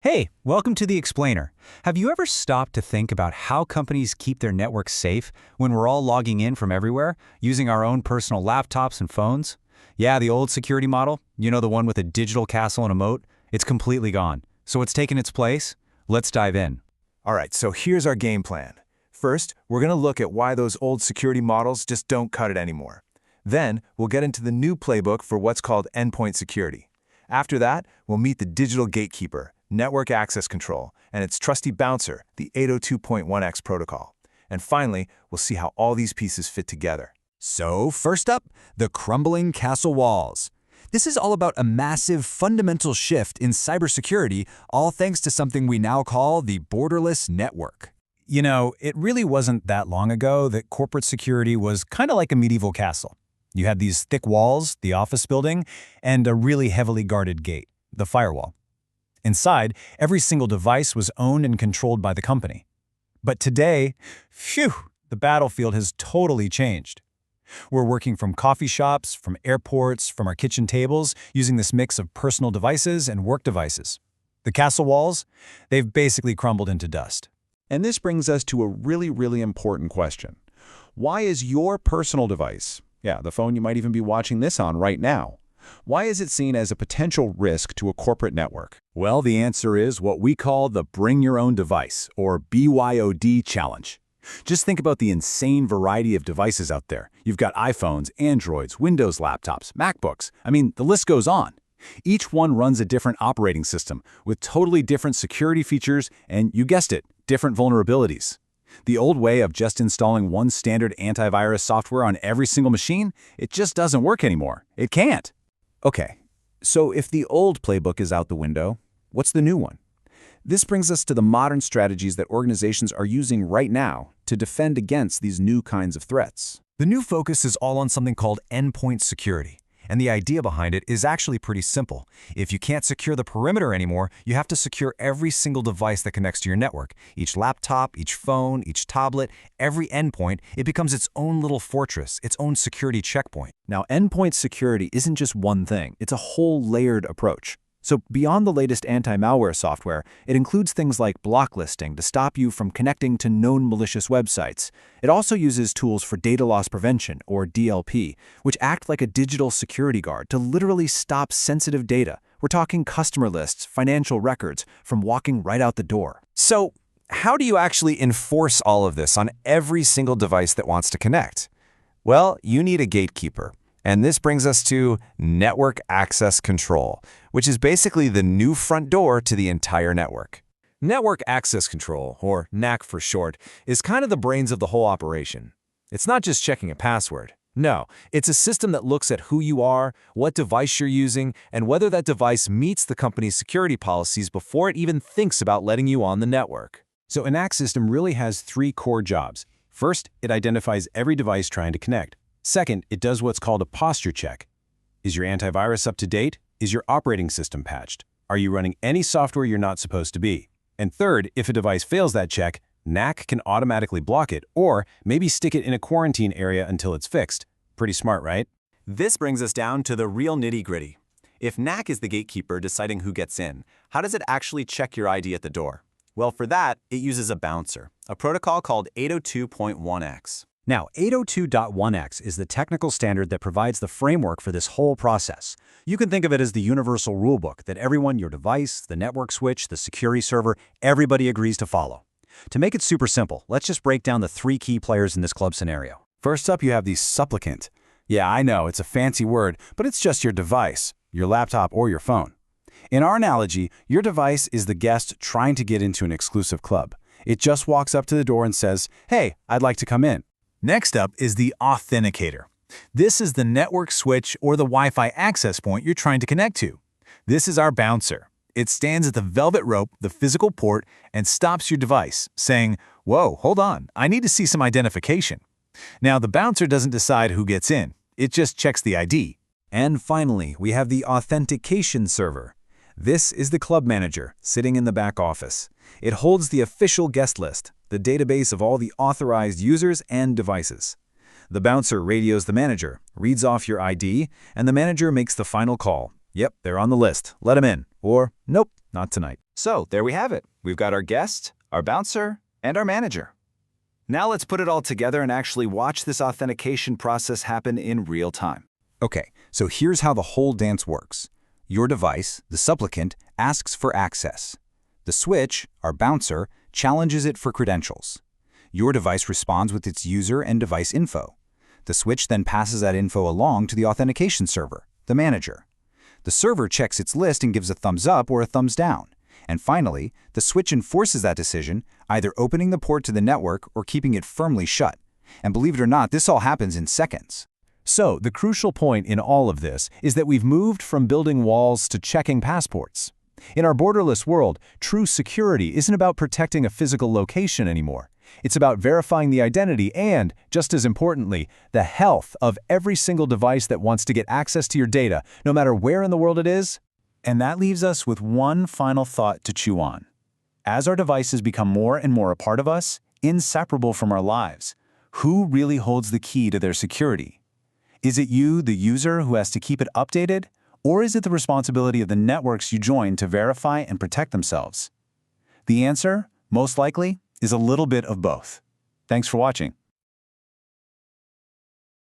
Hey, welcome to The Explainer. Have you ever stopped to think about how companies keep their networks safe when we're all logging in from everywhere, using our own personal laptops and phones? Yeah, the old security model, the one with a digital castle and a moat, it's completely gone. So what's taken its place? Let's dive in. All right, so here's our game plan. First, we're going to look at why those old security models just don't cut it anymore. Then, we'll get into the new playbook for what's called endpoint security. After that, we'll meet the digital gatekeeper, network access control, and its trusty bouncer, the 802.1x protocol. And finally, we'll see how all these pieces fit together. So, first up, the crumbling castle walls. This is all about a massive fundamental shift in cybersecurity, all thanks to something we now call the borderless network. It really wasn't that long ago that corporate security was kind of like a medieval castle. You had these thick walls, the office building, and a really heavily guarded gate, the firewall. Inside, every single device was owned and controlled by the company. But today, the battlefield has totally changed. We're working from coffee shops, from airports, from our kitchen tables, using this mix of personal devices and work devices. The castle walls, they've basically crumbled into dust. And this brings us to a really important question. Why is your personal device, the phone you might even be watching this on right now, why is it seen as a potential risk to a corporate network? Well, the answer is what we call the Bring Your Own Device, or BYOD challenge. Just think about the insane variety of devices out there. You've got iPhones, Androids, Windows laptops, MacBooks. The list goes on. Each one runs a different operating system with totally different security features and, you guessed it, different vulnerabilities. The old way of just installing one standard antivirus software on every single machine, it just doesn't work anymore. It can't. Okay, so if the old playbook is out the window, what's the new one? This brings us to the modern strategies that organizations are using right now to defend against these new kinds of threats. The new focus is all on something called endpoint security. And the idea behind it is actually pretty simple. If you can't secure the perimeter anymore, you have to secure every single device that connects to your network. Each laptop, each phone, each tablet, every endpoint, it becomes its own little fortress, its own security checkpoint. Now, endpoint security isn't just one thing. It's a whole layered approach. So beyond the latest anti-malware software, it includes things like blocklisting to stop you from connecting to known malicious websites. It also uses tools for data loss prevention, or DLP, which act like a digital security guard to literally stop sensitive data. We're talking customer lists, financial records, from walking right out the door. So, how do you actually enforce all of this on every single device that wants to connect? Well, you need a gatekeeper. And this brings us to network access control, which is basically the new front door to the entire network. Network access control, or NAC for short, is kind of the brains of the whole operation. It's not just checking a password. No, it's a system that looks at who you are, what device you're using, and whether that device meets the company's security policies before it even thinks about letting you on the network. So a NAC system really has three core jobs. First, it identifies every device trying to connect. Second, it does what's called a posture check. Is your antivirus up to date? Is your operating system patched? Are you running any software you're not supposed to be? And third, if a device fails that check, NAC can automatically block it or maybe stick it in a quarantine area until it's fixed. Pretty smart, right? This brings us down to the real nitty-gritty. If NAC is the gatekeeper deciding who gets in, how does it actually check your ID at the door? Well, for that, it uses a bouncer, a protocol called 802.1x. Now, 802.1x is the technical standard that provides the framework for this whole process. You can think of it as the universal rulebook that everyone, your device, the network switch, the security server, everybody agrees to follow. To make it super simple, let's just break down the three key players in this club scenario. First up, you have the supplicant. Yeah, I know, it's a fancy word, but it's just your device, your laptop or your phone. In our analogy, your device is the guest trying to get into an exclusive club. It just walks up to the door and says, "Hey, I'd like to come in." Next up is the authenticator. This is the network switch or the Wi-Fi access point you're trying to connect to. This is our bouncer. It stands at the velvet rope, the physical port, and stops your device, saying, "Whoa, hold on, I need to see some identification." Now, the bouncer doesn't decide who gets in. It just checks the ID. And finally, we have the authentication server. This is the club manager sitting in the back office. It holds the official guest list, the database of all the authorized users and devices. The bouncer radios the manager, reads off your ID, and the manager makes the final call. Yep, they're on the list. Let them in. Or, nope, Not tonight. So there we have it. We've got our guest, our bouncer, and our manager. Now let's put it all together and actually watch this authentication process happen in real time. Okay, so here's how the whole dance works. Your device, the supplicant, asks for access. The switch, our bouncer, challenges it for credentials. Your device responds with its user and device info. The switch then passes that info along to the authentication server, the manager. The server checks its list and gives a thumbs up or a thumbs down. And finally, the switch enforces that decision, either opening the port to the network or keeping it firmly shut. And believe it or not, this all happens in seconds. So, the crucial point in all of this is that we've moved from building walls to checking passports. In our borderless world, true security isn't about protecting a physical location anymore. It's about verifying the identity and, just as importantly, the health of every single device that wants to get access to your data, no matter where in the world it is. And that leaves us with one final thought to chew on. As our devices become more and more a part of us, inseparable from our lives, who really holds the key to their security? Is it you, the user, who has to keep it updated? Or is it the responsibility of the networks you join to verify and protect themselves? The answer, most likely, is a little bit of both. Thanks for watching.